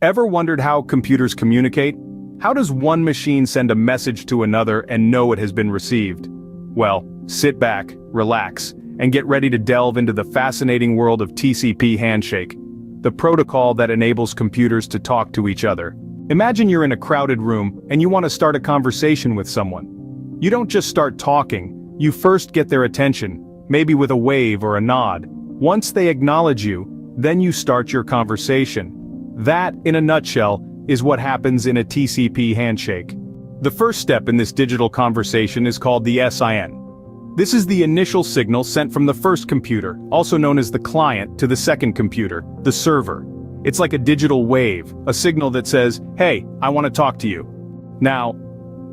Ever wondered how computers communicate? How does one machine send a message to another and know it has been received? Well, sit back, relax, and get ready to delve into the fascinating world of TCP Handshake, the protocol that enables computers to talk to each other. Imagine you're in a crowded room and you want to start a conversation with someone. You don't just start talking, you first get their attention, maybe with a wave or a nod. Once they acknowledge you, then you start your conversation. That, in a nutshell, is what happens in a TCP handshake. The first step in this digital conversation is called the SIN. This is the initial signal sent from the first computer, also known as the client, to the second computer, the server. It's like a digital wave, a signal that says, "Hey, I want to talk to you." Now,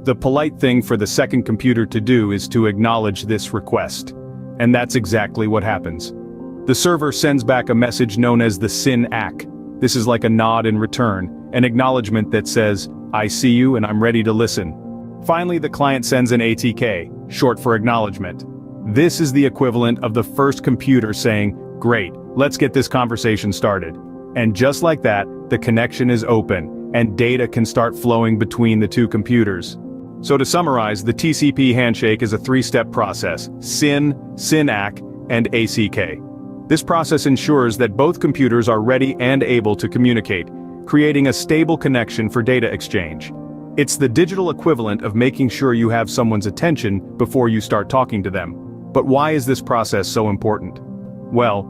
the polite thing for the second computer to do is to acknowledge this request. And that's exactly what happens. The server sends back a message known as the SIN-ACK. This is like a nod in return, an acknowledgement that says, "I see you and I'm ready to listen." Finally, the client sends an ATK, short for acknowledgement. This is the equivalent of the first computer saying, "Great, let's get this conversation started." And just like that, the connection is open, and data can start flowing between the two computers. So to summarize, the TCP handshake is a three-step process: SIN, SIN-ACK, and ACK. This process ensures that both computers are ready and able to communicate, creating a stable connection for data exchange. It's the digital equivalent of making sure you have someone's attention before you start talking to them. But why is this process so important? Well,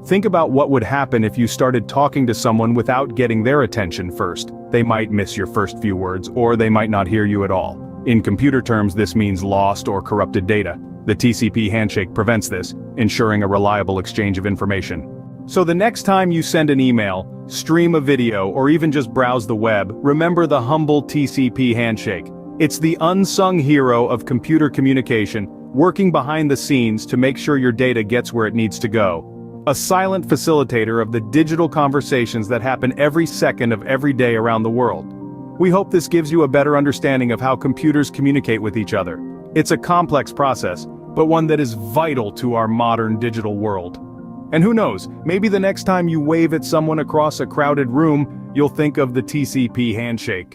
think about what would happen if you started talking to someone without getting their attention first. They might miss your first few words, or they might not hear you at all. In computer terms, this means lost or corrupted data. The TCP handshake prevents this, ensuring a reliable exchange of information. So the next time you send an email, stream a video, or even just browse the web, remember the humble TCP handshake. It's the unsung hero of computer communication, working behind the scenes to make sure your data gets where it needs to go. A silent facilitator of the digital conversations that happen every second of every day around the world. We hope this gives you a better understanding of how computers communicate with each other. It's a complex process, but one that is vital to our modern digital world. And who knows, maybe the next time you wave at someone across a crowded room, you'll think of the TCP handshake.